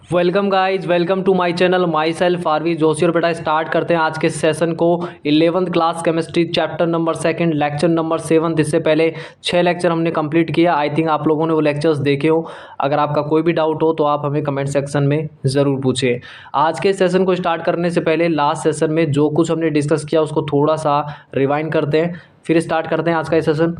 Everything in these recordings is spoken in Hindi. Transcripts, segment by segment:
Welcome guys, welcome to my channel. Myself Aarvi Joshi. और बेटा स्टार्ट करते हैं आज के सेशन को। 11th class chemistry chapter number 2 lecture number 7। इससे पहले 6 लेक्चर हमने कंप्लीट किया। आई थिंक आप लोगों ने वो लेक्चर्स देखे हो। अगर आपका कोई भी डाउट हो तो आप हमें कमेंट सेक्शन में ज़रूर पूछिए। आज के सेशन को स्टार्ट करने से पहले लास्ट सेशन में जो कुछ हमने डिस्कस किया उसको थोड़ा सा रिवाइंड करते हैं, फिर स्टार्ट करते हैं आज का सेशन।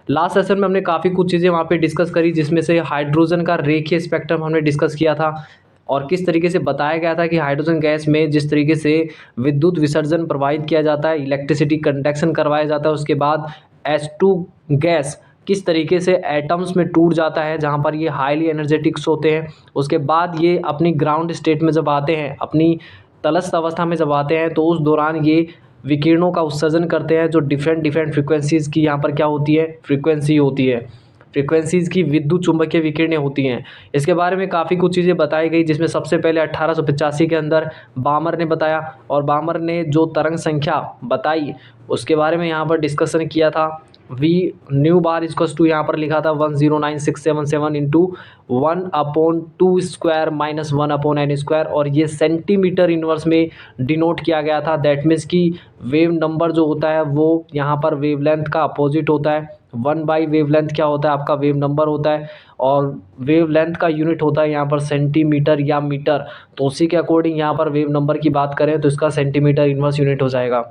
लास्ट सेशन में हमने काफ़ी कुछ चीज़ें वहाँ पे डिस्कस करी, जिसमें से हाइड्रोजन का रेखीय स्पेक्ट्रम हमने डिस्कस किया था और किस तरीके से बताया गया था कि हाइड्रोजन गैस में जिस तरीके से विद्युत विसर्जन प्रवाहित किया जाता है, इलेक्ट्रिसिटी कंडक्शन करवाया जाता है, उसके बाद H2 गैस किस तरीके से एटम्स में टूट जाता है जहाँ पर ये हाईली एनर्जेटिक्स होते हैं। उसके बाद ये अपनी ग्राउंड स्टेट में जब आते हैं, अपनी तलस्थ अवस्था में जब आते हैं, तो उस दौरान ये विकिरणों का उत्सर्जन करते हैं जो डिफरेंट फ्रिक्वेंसीज़ की यहाँ पर क्या होती है, फ्रीक्वेंसी होती है। फ्रीक्वेंसीज़ की विद्युत चुंबकीय विकिरणें होती हैं। इसके बारे में काफ़ी कुछ चीज़ें बताई गई, जिसमें सबसे पहले 1885 के अंदर बामर ने बताया, और बामर ने जो तरंग संख्या बताई उसके बारे में यहाँ पर डिस्कशन किया था। V nu bar equals to यहाँ पर लिखा था 109677 इंटू 1/2² माइनस 1/n², और ये सेंटीमीटर इनवर्स में डिनोट किया गया था। दैट मीन्स कि वेव नंबर जो होता है वो यहाँ पर वेवलेंथ का अपोजिट होता है। 1/, वेवलेंथ क्या होता है आपका, वेव नंबर होता है, और वेवलेंथ का यूनिट होता है यहाँ पर सेंटीमीटर या मीटर। तो उसी के अकॉर्डिंग यहाँ पर वेव नंबर की बात करें तो इसका सेंटीमीटर इनवर्स यूनिट हो जाएगा।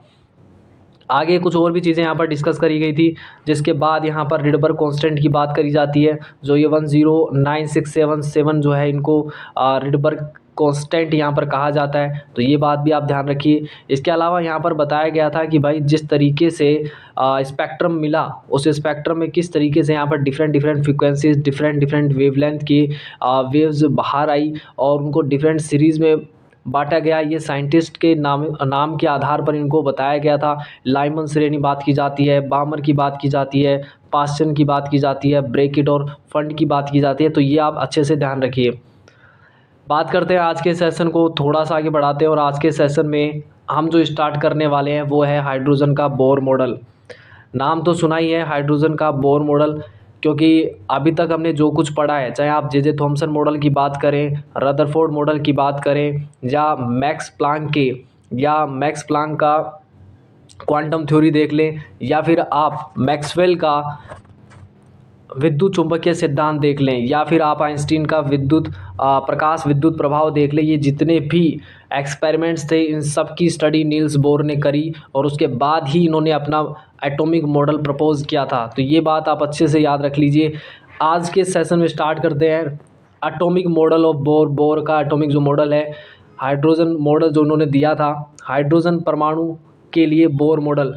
आगे कुछ और भी चीज़ें यहाँ पर डिस्कस करी गई थी, जिसके बाद यहाँ पर रिडबर्ग कांस्टेंट की बात करी जाती है, जो ये 109677 जो है, इनको रिडबर्ग कांस्टेंट यहाँ पर कहा जाता है। तो ये बात भी आप ध्यान रखिए। इसके अलावा यहाँ पर बताया गया था कि भाई जिस तरीके से स्पेक्ट्रम मिला, उस स्पेक्ट्रम में किस तरीके से यहाँ पर डिफरेंट फ्रिक्वेंसीज, डिफरेंट वेवलेंथ की वेव्स बाहर आई और उनको डिफरेंट सीरीज़ में बांटा गया। ये साइंटिस्ट के नाम के आधार पर इनको बताया गया था। लाइमन श्रेणी बात की जाती है, बामर की बात की जाती है, पास्चन की बात की जाती है, ब्रैकेट और फंड की बात की जाती है। तो ये आप अच्छे से ध्यान रखिए। बात करते हैं आज के सेशन को, थोड़ा सा आगे बढ़ाते हैं, और आज के सेशन में हम जो स्टार्ट करने वाले हैं वो है हाइड्रोजन का बोर मॉडल। नाम तो सुना ही है हाइड्रोजन का बोर मॉडल, क्योंकि अभी तक हमने जो कुछ पढ़ा है, चाहे आप जे थॉमसन मॉडल की बात करें, रदरफोर्ड मॉडल की बात करें, या मैक्स प्लांक का क्वांटम थ्योरी देख लें, या फिर आप मैक्सवेल का विद्युत चुंबकीय सिद्धांत देख लें, या फिर आप आइंस्टीन का प्रकाश विद्युत प्रभाव देख लें, ये जितने भी एक्सपेरिमेंट्स थे इन सब की स्टडी नील्स बोर ने करी, और उसके बाद ही इन्होंने अपना एटॉमिक मॉडल प्रपोज किया था। तो ये बात आप अच्छे से याद रख लीजिए। आज के सेशन में स्टार्ट करते हैं एटॉमिक मॉडल ऑफ बोर का एटॉमिक जो मॉडल है, हाइड्रोजन मॉडल जो उन्होंने दिया था हाइड्रोजन परमाणु के लिए, बोर मॉडल।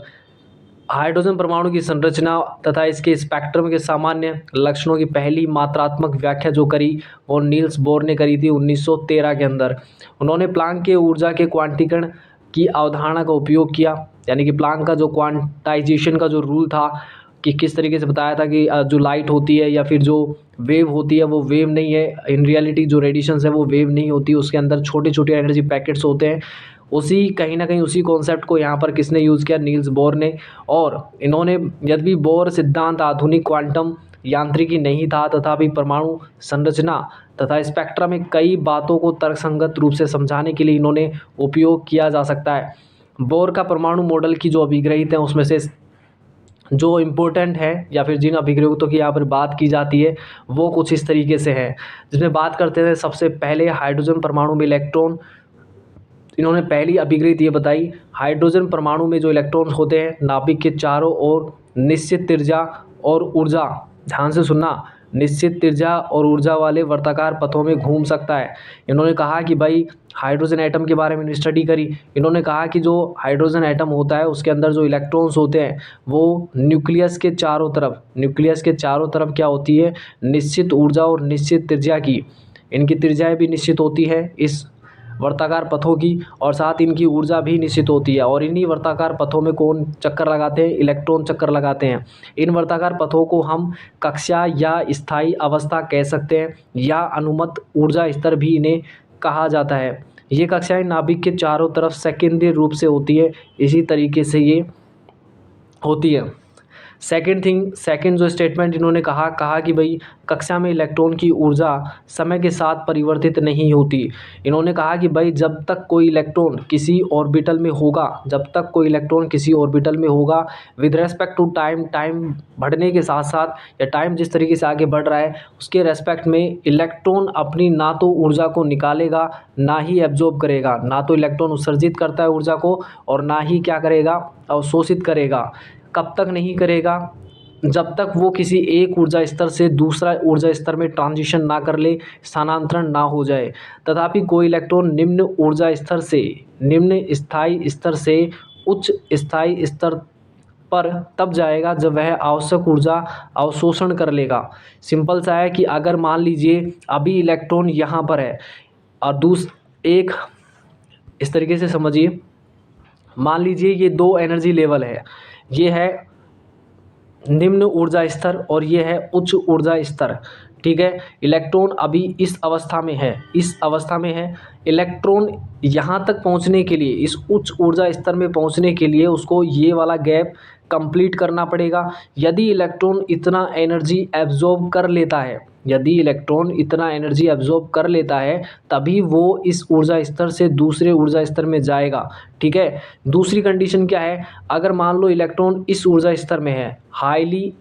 हाइड्रोजन परमाणु की संरचना तथा इसके स्पेक्ट्रम के सामान्य लक्षणों की पहली मात्रात्मक व्याख्या जो करी और नील्स बोर ने करी थी 1913 के अंदर। उन्होंने प्लांक के ऊर्जा के क्वांटीकरण की अवधारणा का उपयोग किया, यानी कि प्लांक का जो क्वांटाइजेशन का जो रूल था, कि किस तरीके से बताया था कि जो लाइट होती है या फिर जो वेव होती है वो वेव नहीं है, इन रियलिटी जो रेडिएशंस है वो वेव नहीं होती, उसके अंदर छोटे छोटे एनर्जी पैकेट्स होते हैं। उसी कहीं ना कहीं उसी कॉन्सेप्ट को यहाँ पर किसने यूज़ किया, नील्स बोर ने। और इन्होंने, यद्यपि बोर सिद्धांत आधुनिक क्वांटम यांत्रिकी नहीं था, तथापि परमाणु संरचना तथा स्पेक्ट्रम में कई बातों को तर्कसंगत रूप से समझाने के लिए इन्होंने उपयोग किया जा सकता है। बोर का परमाणु मॉडल की जो अभिग्रहित हैं उसमें से जो इम्पोर्टेंट है, या फिर जिन अभिग्रहितों की यहाँ पर बात की जाती है वो कुछ इस तरीके से है, जिसमें बात करते हैं सबसे पहले हाइड्रोजन परमाणु में इलेक्ट्रॉन। इन्होंने पहली अभिग्रहित ये बताई, हाइड्रोजन परमाणु में जो इलेक्ट्रॉन होते हैं नाभिक के चारों ओर निश्चित त्रिज्या और ऊर्जा, ध्यान से सुनना, निश्चित त्रिज्या और ऊर्जा वाले वर्ताकार पथों में घूम सकता है। इन्होंने कहा कि भाई हाइड्रोजन एटम के बारे में स्टडी करी। इन्होंने कहा कि जो हाइड्रोजन एटम होता है उसके अंदर जो इलेक्ट्रॉन्स होते हैं वो न्यूक्लियस के चारों तरफ क्या होती है, निश्चित ऊर्जा और निश्चित त्रिज्या की, इनकी त्रिज्याएं भी निश्चित होती है इस वर्ताकार पथों की, और साथ इनकी ऊर्जा भी निश्चित होती है। और इन्हीं वर्ताकार पथों में कौन चक्कर लगाते हैं, इलेक्ट्रॉन चक्कर लगाते हैं। इन वर्ताकार पथों को हम कक्षा या स्थायी अवस्था कह सकते हैं, या अनुमत ऊर्जा स्तर भी इन्हें कहा जाता है। ये कक्षाएं नाभिक के चारों तरफ सेकेंडरी रूप से होती है, इसी तरीके से ये होती है। सेकंड जो स्टेटमेंट इन्होंने कहा कि भाई कक्षा में इलेक्ट्रॉन की ऊर्जा समय के साथ परिवर्तित नहीं होती। इन्होंने कहा कि भाई जब तक कोई इलेक्ट्रॉन किसी ऑर्बिटल में होगा विद रेस्पेक्ट टू टाइम बढ़ने के साथ साथ या टाइम जिस तरीके से आगे बढ़ रहा है उसके रेस्पेक्ट में इलेक्ट्रॉन अपनी ना तो ऊर्जा को निकालेगा ना ही एब्जॉर्ब करेगा। ना तो इलेक्ट्रॉन उत्सर्जित करता है ऊर्जा को और ना ही क्या करेगा, अवशोषित करेगा। कब तक नहीं करेगा? जब तक वो किसी एक ऊर्जा स्तर से दूसरा ऊर्जा स्तर में ट्रांजिशन ना कर ले, स्थानांतरण ना हो जाए। तथापि कोई इलेक्ट्रॉन निम्न स्थायी स्तर से उच्च स्थायी स्तर पर तब जाएगा जब वह आवश्यक ऊर्जा अवशोषण कर लेगा। सिंपल सा है कि अगर मान लीजिए अभी इलेक्ट्रॉन यहाँ पर है और एक इस तरीके से समझिए, मान लीजिए ये दो एनर्जी लेवल है, ये है निम्न ऊर्जा स्तर और ये है उच्च ऊर्जा स्तर। ठीक है, इलेक्ट्रॉन अभी इस अवस्था में है। इलेक्ट्रॉन यहाँ तक पहुँचने के लिए, इस उच्च ऊर्जा स्तर में पहुँचने के लिए उसको ये वाला गैप कंप्लीट करना पड़ेगा। यदि इलेक्ट्रॉन इतना एनर्जी एब्जॉर्ब कर लेता है तभी वो इस ऊर्जा स्तर से दूसरे ऊर्जा स्तर में जाएगा। ठीक है, दूसरी कंडीशन क्या है, अगर मान लो इलेक्ट्रॉन इस ऊर्जा स्तर में है, highly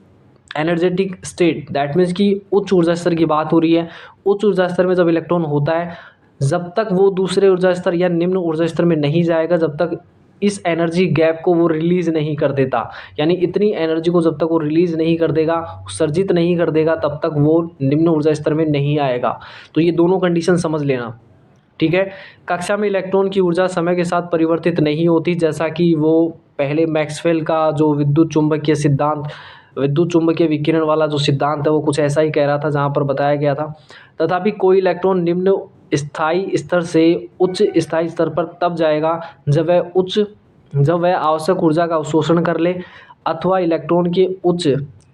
energetic state, that means कि उच्च ऊर्जा स्तर की बात हो रही है। उच्च ऊर्जा स्तर में जब इलेक्ट्रॉन होता है, जब तक वो दूसरे ऊर्जा स्तर या निम्न ऊर्जा स्तर में नहीं जाएगा, जब तक इस एनर्जी गैप को वो रिलीज़ नहीं कर देता, यानी इतनी एनर्जी को जब तक वो रिलीज़ नहीं कर देगा, उत्सर्जित नहीं कर देगा, तब तक वो निम्न ऊर्जा स्तर में नहीं आएगा। तो ये दोनों कंडीशन समझ लेना। ठीक है, कक्षा में इलेक्ट्रॉन की ऊर्जा समय के साथ परिवर्तित नहीं होती, जैसा कि वो पहले मैक्सवेल का जो विद्युत चुंबकीय विकिरण वाला जो सिद्धांत है वो कुछ ऐसा ही कह रहा था, जहाँ पर बताया गया था। तथापि कोई इलेक्ट्रॉन निम्न स्थायी स्तर से उच्च स्थायी स्तर पर तब जाएगा जब वह आवश्यक ऊर्जा का अवशोषण कर ले, अथवा इलेक्ट्रॉन के उच्च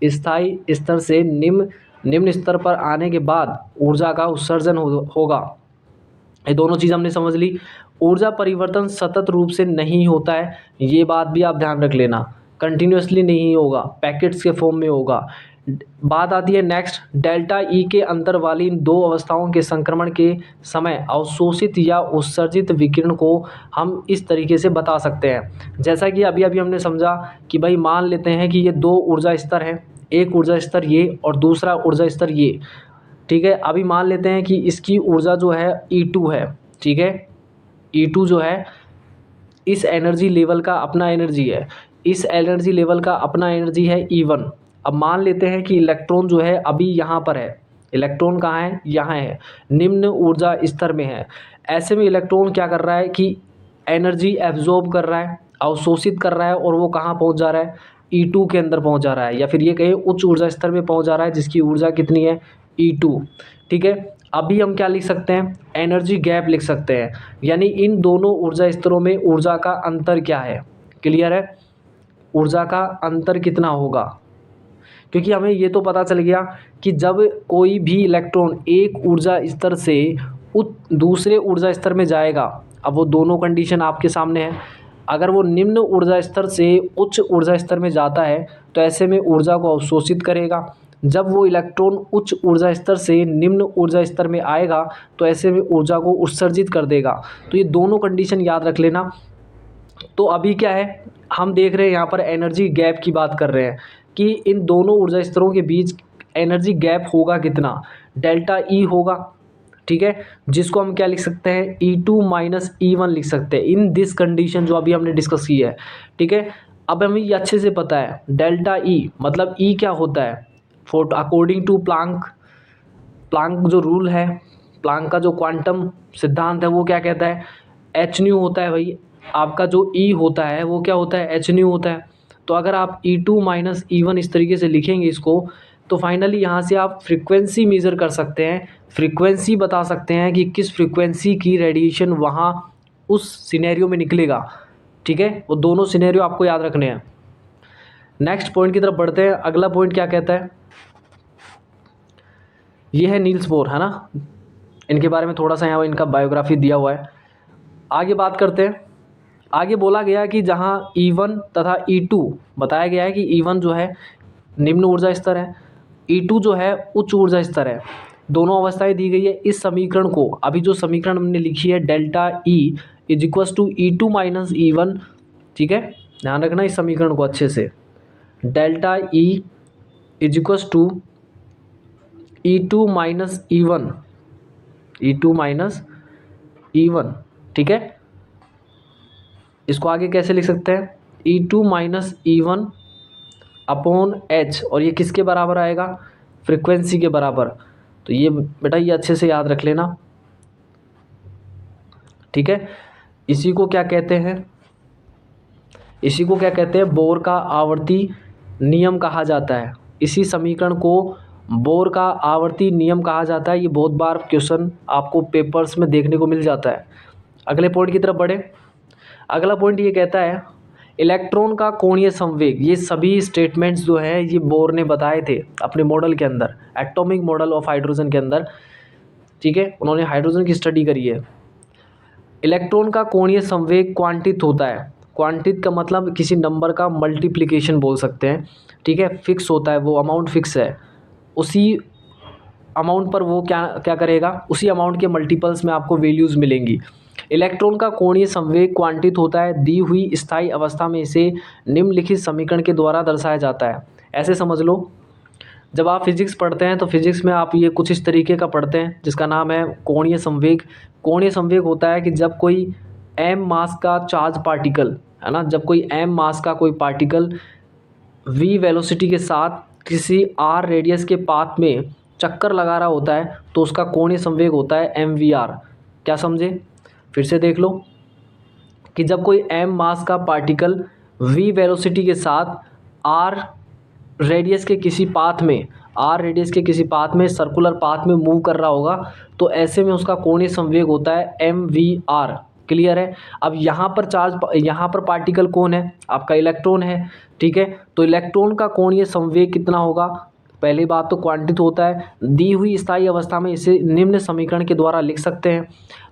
स्थायी स्तर से निम्न स्तर पर आने के बाद ऊर्जा का उत्सर्जन होगा। ये दोनों चीज़ हमने समझ ली। ऊर्जा परिवर्तन सतत रूप से नहीं होता है, ये बात भी आप ध्यान रख लेना, कंटिन्यूसली नहीं होगा, पैकेट्स के फॉर्म में होगा। बात आती है नेक्स्ट, डेल्टा ई के अंतर वाली इन दो अवस्थाओं के संक्रमण के समय अवशोषित या उत्सर्जित विकिरण को हम इस तरीके से बता सकते हैं। जैसा कि अभी हमने समझा कि भाई मान लेते हैं कि ये दो ऊर्जा स्तर हैं, एक ऊर्जा स्तर ये और दूसरा ऊर्जा स्तर ये। ठीक है, अभी मान लेते हैं कि इसकी ऊर्जा जो है E2 है। ठीक है, E2 जो है इस एनर्जी लेवल का अपना एनर्जी है, इस एनर्जी लेवल का अपना एनर्जी है E1। अब मान लेते हैं कि इलेक्ट्रॉन जो है अभी यहाँ पर है, इलेक्ट्रॉन कहाँ है, यहाँ है, निम्न ऊर्जा स्तर में है। ऐसे में इलेक्ट्रॉन क्या कर रहा है कि एनर्जी एब्जॉर्ब कर रहा है, अवशोषित कर रहा है, और वो कहाँ पहुँच जा रहा है, E2 के अंदर पहुँच जा रहा है, या फिर ये कहें उच्च ऊर्जा स्तर में पहुँच जा रहा है, जिसकी ऊर्जा कितनी है, E2। ठीक है, अभी हम क्या लिख सकते हैं, एनर्जी गैप लिख सकते हैं, यानी इन दोनों ऊर्जा स्तरों में ऊर्जा का अंतर क्या है। क्लियर है, ऊर्जा का अंतर कितना होगा, क्योंकि हमें ये तो पता चल गया कि जब कोई भी इलेक्ट्रॉन एक ऊर्जा स्तर से दूसरे ऊर्जा स्तर में जाएगा, अब वो दोनों कंडीशन आपके सामने है। अगर वो निम्न ऊर्जा स्तर से उच्च ऊर्जा स्तर में जाता है तो ऐसे में ऊर्जा को अवशोषित करेगा। जब वो इलेक्ट्रॉन उच्च ऊर्जा स्तर से निम्न ऊर्जा स्तर में आएगा तो ऐसे में ऊर्जा को उत्सर्जित कर देगा। तो ये दोनों कंडीशन याद रख लेना। तो अभी क्या है, हम देख रहे हैं यहाँ पर एनर्जी गैप की बात कर रहे हैं कि इन दोनों ऊर्जा स्तरों के बीच एनर्जी गैप होगा कितना, डेल्टा ई होगा। ठीक है, जिसको हम क्या लिख सकते हैं, E2 माइनस E1 लिख सकते हैं इन दिस कंडीशन जो अभी हमने डिस्कस की है। ठीक है, अब हमें ये अच्छे से पता है डेल्टा ई मतलब ई क्या होता है, अकॉर्डिंग टू प्लांक जो रूल है, प्लांक का जो क्वांटम सिद्धांत है वो क्या कहता है, एच न्यू होता है। भाई आपका जो ई होता है वो क्या होता है, एच न्यू होता है। तो अगर आप E2 माइनस E1 इस तरीके से लिखेंगे इसको, तो फाइनली यहाँ से आप फ्रीक्वेंसी मेज़र कर सकते हैं, फ्रीक्वेंसी बता सकते हैं कि किस फ्रीक्वेंसी की रेडिएशन वहाँ उस सिनेरियो में निकलेगा। ठीक है, वो दोनों सिनेरियो आपको याद रखने हैं। नेक्स्ट पॉइंट की तरफ बढ़ते हैं। अगला पॉइंट क्या कहता है, ये है नील्स बोर, है ना, इनके बारे में थोड़ा सा यहाँ इनका बायोग्राफी दिया हुआ है। आगे बात करते हैं। आगे बोला गया कि जहाँ E1 तथा E2 बताया गया है कि E1 जो है निम्न ऊर्जा स्तर है, E2 जो है उच्च ऊर्जा स्तर है। दोनों अवस्थाएं दी गई है। इस समीकरण को, अभी जो समीकरण हमने लिखी है delta E is equals to E2 minus E1, ठीक है, ध्यान रखना इस समीकरण को अच्छे से। Delta E is equals to E2 minus E1, E2 minus E1, ठीक है। इसको आगे कैसे लिख सकते हैं, E2 minus E1 upon H, और ये किसके बराबर आएगा, फ्रीक्वेंसी के बराबर। तो ये बेटा ये अच्छे से याद रख लेना, ठीक है। इसी को क्या कहते हैं, इसी को क्या कहते हैं, बोर का आवर्ती नियम कहा जाता है। इसी समीकरण को बोर का आवर्ती नियम कहा जाता है। ये बहुत बार क्वेश्चन आपको पेपर्स में देखने को मिल जाता है। अगले पॉइंट की तरफ बढ़े। अगला पॉइंट ये कहता है इलेक्ट्रॉन का कोणीय संवेग। ये सभी स्टेटमेंट्स जो है ये बोर ने बताए थे अपने मॉडल के अंदर, एटॉमिक मॉडल ऑफ हाइड्रोजन के अंदर, ठीक है, उन्होंने हाइड्रोजन की स्टडी करी है। इलेक्ट्रॉन का कोणीय संवेग क्वांटित होता है। क्वांटित का मतलब किसी नंबर का मल्टीप्लिकेशन बोल सकते हैं, ठीक है, फिक्स होता है, वो अमाउंट फिक्स है, उसी अमाउंट पर वो क्या क्या करेगा, उसी अमाउंट के मल्टीपल्स में आपको वैल्यूज़ मिलेंगी। इलेक्ट्रॉन का कोणीय संवेग क्वांटित होता है, दी हुई स्थायी अवस्था में इसे निम्नलिखित समीकरण के द्वारा दर्शाया जाता है। ऐसे समझ लो, जब आप फिजिक्स पढ़ते हैं तो फिजिक्स में आप ये कुछ इस तरीके का पढ़ते हैं जिसका नाम है कोणीय संवेग। कोणीय संवेग होता है कि जब कोई m मास का चार्ज पार्टिकल, है ना, जब कोई m मास का कोई पार्टिकल v वेलोसिटी के साथ किसी r रेडियस के पाथ में चक्कर लगा रहा होता है तो उसका कोणीय संवेग होता है mvr। क्या समझे, फिर से देख लो कि जब कोई m मास का पार्टिकल v वेलोसिटी के साथ r रेडियस के किसी पाथ में, आर रेडियस के किसी पाथ में, सर्कुलर पाथ में मूव कर रहा होगा तो ऐसे में उसका कोणीय संवेग होता है mvr। क्लियर है। अब यहाँ पर यहाँ पर पार्टिकल कौन है, आपका इलेक्ट्रॉन है, ठीक है। तो इलेक्ट्रॉन का कोणीय संवेग कितना होगा, पहली बात तो क्वांटित होता है, दी हुई स्थायी अवस्था में इसे निम्न समीकरण के द्वारा लिख सकते हैं।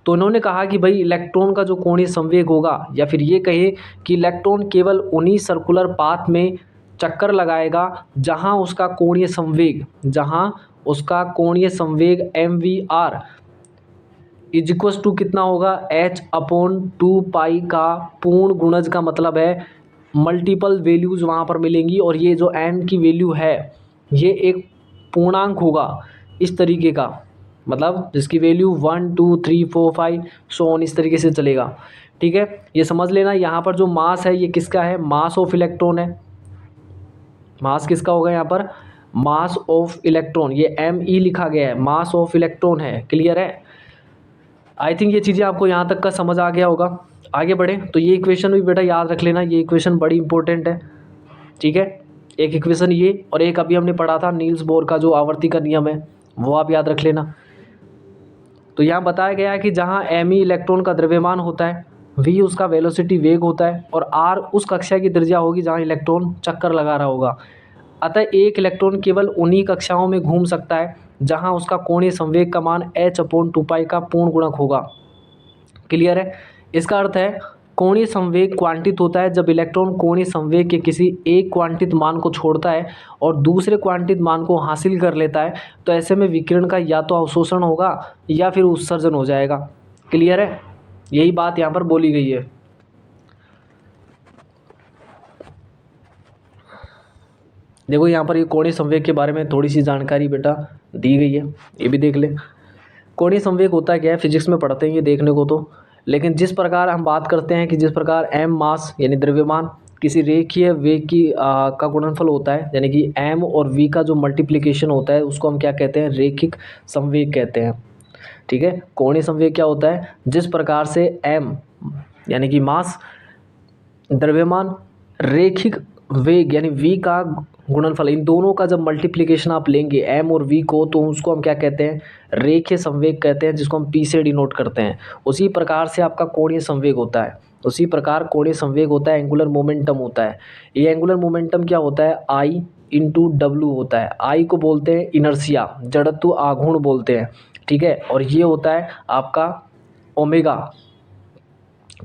तो इन्होंने कहा कि भाई इलेक्ट्रॉन का जो कोणीय संवेग होगा, या फिर ये कहे कि इलेक्ट्रॉन केवल उन्हीं सर्कुलर पाथ में चक्कर लगाएगा जहां उसका कोणीय संवेग mvr इज इक्वस टू कितना होगा, h अपॉन 2 पाई का पूर्ण गुणज, का मतलब है मल्टीपल वैल्यूज़ वहाँ पर मिलेंगी, और ये जो n की वैल्यू है ये एक पूर्णांक होगा इस तरीके का, मतलब जिसकी वैल्यू 1 2 3 4 5 सो ऑन इस तरीके से चलेगा, ठीक है। ये समझ लेना, यहाँ पर जो मास है ये किसका है, मास ऑफ इलेक्ट्रॉन है। मास किसका होगा यहाँ पर, मास ऑफ इलेक्ट्रॉन, ये me लिखा गया है, मास ऑफ इलेक्ट्रॉन है। क्लियर है। आई थिंक ये चीज़ें आपको यहाँ तक का समझ आ गया होगा। आगे बढ़े तो ये इक्वेशन भी बेटा याद रख लेना, ये इक्वेशन बड़ी इंपॉर्टेंट है, ठीक है। एक इक्वेशन ये, और एक अभी हमने पढ़ा था नील्स बोर का जो आवर्ती का नियम है, वो आप याद रख लेना। तो यहाँ बताया गया है कि जहाँ me इलेक्ट्रॉन का द्रव्यमान होता है, v उसका वेलोसिटी वेग होता है, और r उस कक्षा की त्रिज्या होगी जहाँ इलेक्ट्रॉन चक्कर लगा रहा होगा। अतः एक इलेक्ट्रॉन केवल उन्हीं कक्षाओं में घूम सकता है जहाँ उसका कोणीय संवेग का मान h अपॉन 2 पाई का पूर्ण गुणक होगा। क्लियर है। इसका अर्थ है कोणीय संवेग क्वांटित होता है जब इलेक्ट्रॉन कोणीय संवेग के किसी एक क्वांटित मान को छोड़ता है और दूसरे क्वांटित मान को हासिल कर लेता है, तो ऐसे में विकिरण का या तो अवशोषण होगा या फिर उत्सर्जन हो जाएगा। क्लियर है, यही बात यहाँ पर बोली गई है। देखो यहाँ पर ये कोणीय संवेग के बारे में थोड़ी सी जानकारी बेटा दी गई है, ये भी देख ले। कोणीय संवेग होता क्या है, फिजिक्स में पढ़ते हैं ये देखने को तो, लेकिन जिस प्रकार हम बात करते हैं कि जिस प्रकार m मास यानी द्रव्यमान किसी रेखीय वेग की का गुणनफल होता है, यानी कि m और v का जो मल्टीप्लिकेशन होता है उसको हम क्या कहते हैं, रेखिक संवेग कहते हैं, ठीक है। कोणीय संवेग क्या होता है, जिस प्रकार से m यानी कि मास, द्रव्यमान, रेखिक वेग यानी v का गुणनफल, इन दोनों का जब मल्टीप्लिकेशन आप लेंगे m और v को, तो उसको हम क्या कहते हैं, रेखीय संवेग कहते हैं, जिसको हम p से डिनोट करते हैं। उसी प्रकार से आपका कोणीय संवेग होता है, उसी प्रकार कोणीय संवेग होता है, एंगुलर मोमेंटम होता है। ये एंगुलर मोमेंटम क्या होता है, I इंटू डब्ल्यू होता है। I को बोलते हैं इनर्सिया, जड़त्व आघूर्ण बोलते हैं, ठीक है। और ये होता है आपका ओमेगा,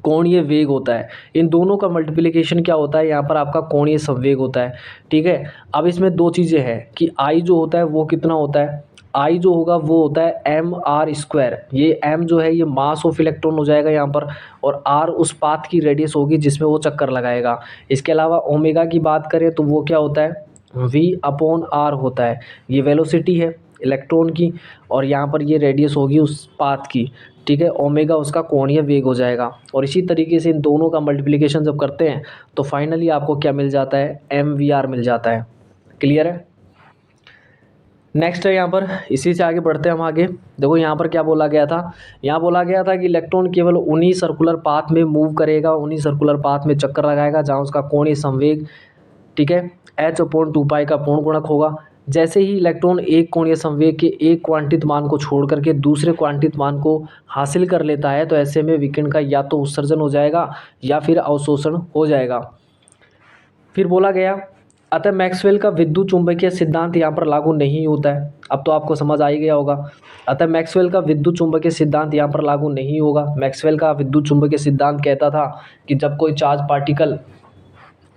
कोणीय वेग होता है। इन दोनों का मल्टीप्लिकेशन क्या होता है, यहाँ पर आपका कोणीय संवेग होता है। ठीक है, अब इसमें दो चीज़ें हैं कि आई जो होता है वो कितना होता है, आई जो होगा वो होता है एम आर स्क्वायर। ये एम जो है ये मास ऑफ इलेक्ट्रॉन हो जाएगा यहाँ पर, और आर उस पाथ की रेडियस होगी जिसमें वो चक्कर लगाएगा। इसके अलावा ओमेगा की बात करें तो वो क्या होता है, वी अपॉन आर होता है। ये वेलोसिटी है इलेक्ट्रॉन की, और यहाँ पर ये रेडियस होगी उस पाथ की। ठीक है, ओमेगा उसका कोणीय वेग हो जाएगा। और इसी तरीके से इन दोनों का मल्टीप्लिकेशन जब करते हैं तो फाइनली आपको क्या मिल जाता है, एम वी आर मिल जाता है। क्लियर है। नेक्स्ट है यहाँ पर, इसी से आगे बढ़ते हैं हम आगे। देखो यहाँ पर क्या बोला गया था, यहाँ बोला गया था कि इलेक्ट्रॉन केवल उन्हीं सर्कुलर पाथ में मूव करेगा, उन्हीं सर्कुलर पाथ में चक्कर लगाएगा जहाँ उसका कोणीय संवेग, ठीक है, h/2π का पूर्ण गुणक होगा। जैसे ही इलेक्ट्रॉन एक कोणीय संवेग के एक क्वांटित मान को छोड़ करके दूसरे क्वांटित मान को हासिल कर लेता है तो ऐसे में विकिरण का या तो उत्सर्जन हो जाएगा या फिर अवशोषण हो जाएगा। फिर बोला गया, अतः मैक्सवेल का विद्युत चुंबकीय सिद्धांत यहाँ पर लागू नहीं होता है। अब तो आपको समझ आ ही गया होगा। अतः मैक्सवेल का विद्युत चुंबकीय सिद्धांत यहाँ पर लागू नहीं होगा। मैक्सवेल का विद्युत चुंबकीय सिद्धांत कहता था कि जब कोई चार्ज पार्टिकल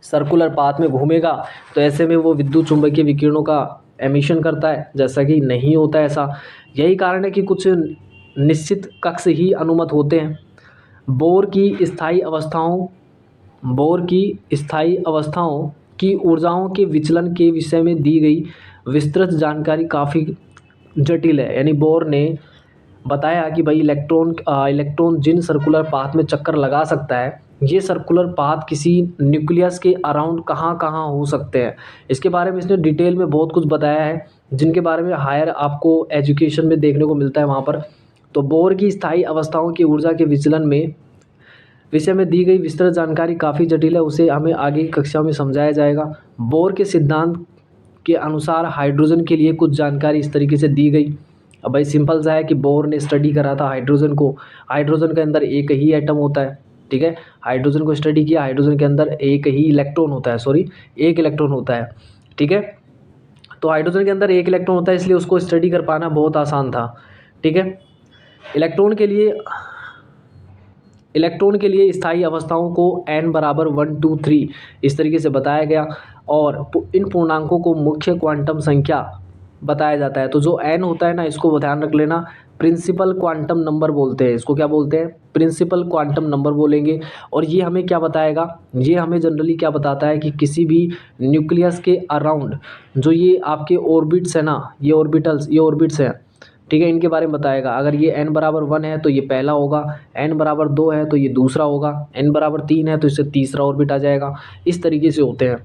सर्कुलर पाथ में घूमेगा तो ऐसे में वो विद्युत चुंबकीय विकिरणों का एमिशन करता है, जैसा कि नहीं होता ऐसा। यही कारण है कि कुछ निश्चित कक्ष ही अनुमत होते हैं। बोर की स्थायी अवस्थाओं की ऊर्जाओं के विचलन के विषय में दी गई विस्तृत जानकारी काफ़ी जटिल है। यानी बोर ने बताया कि भाई इलेक्ट्रॉन जिन सर्कुलर पाथ में चक्कर लगा सकता है, ये सर्कुलर पाथ किसी न्यूक्लियस के अराउंड कहाँ कहाँ हो सकते हैं। इसके बारे में इसने डिटेल में बहुत कुछ बताया है, जिनके बारे में हायर आपको एजुकेशन में देखने को मिलता है वहाँ पर। तो बोर की स्थायी अवस्थाओं की ऊर्जा के विचलन में विषय में दी गई विस्तृत जानकारी काफ़ी जटिल है, उसे हमें आगे की कक्षाओं में समझाया जाएगा। बोर के सिद्धांत के अनुसार हाइड्रोजन के लिए कुछ जानकारी इस तरीके से दी गई। अब भाई सिंपल सा है कि बोर ने स्टडी करा था हाइड्रोजन को। हाइड्रोजन के अंदर एक ही एटम होता है, ठीक है, हाइड्रोजन को स्टडी किया, हाइड्रोजन के अंदर एक ही इलेक्ट्रॉन होता है, एक इलेक्ट्रॉन होता है, ठीक है। तो हाइड्रोजन के अंदर एक इलेक्ट्रॉन होता है, इसलिए उसको स्टडी कर पाना बहुत आसान था, ठीक है। इलेक्ट्रॉन के लिए स्थायी अवस्थाओं को n बराबर 1 2 3 इस तरीके से बताया गया, और इन पूर्णांकों को मुख्य क्वांटम संख्या बताया जाता है। तो जो n होता है ना, इसको ध्यान रख लेना, प्रिंसिपल क्वांटम नंबर बोलते हैं इसको। क्या बोलते हैं, प्रिंसिपल क्वांटम नंबर बोलेंगे। और ये हमें क्या बताएगा, ये हमें जनरली क्या बताता है कि किसी भी न्यूक्लियस के अराउंड जो ये आपके ऑर्बिट्स है ना, ये ऑर्बिट्स हैं, ठीक है, इनके बारे में बताएगा। अगर ये n बराबर 1 है तो ये पहला होगा, n बराबर 2 है तो ये दूसरा होगा, n बराबर 3 है तो इससे तीसरा ऑर्बिट आ जाएगा। इस तरीके से होते हैं,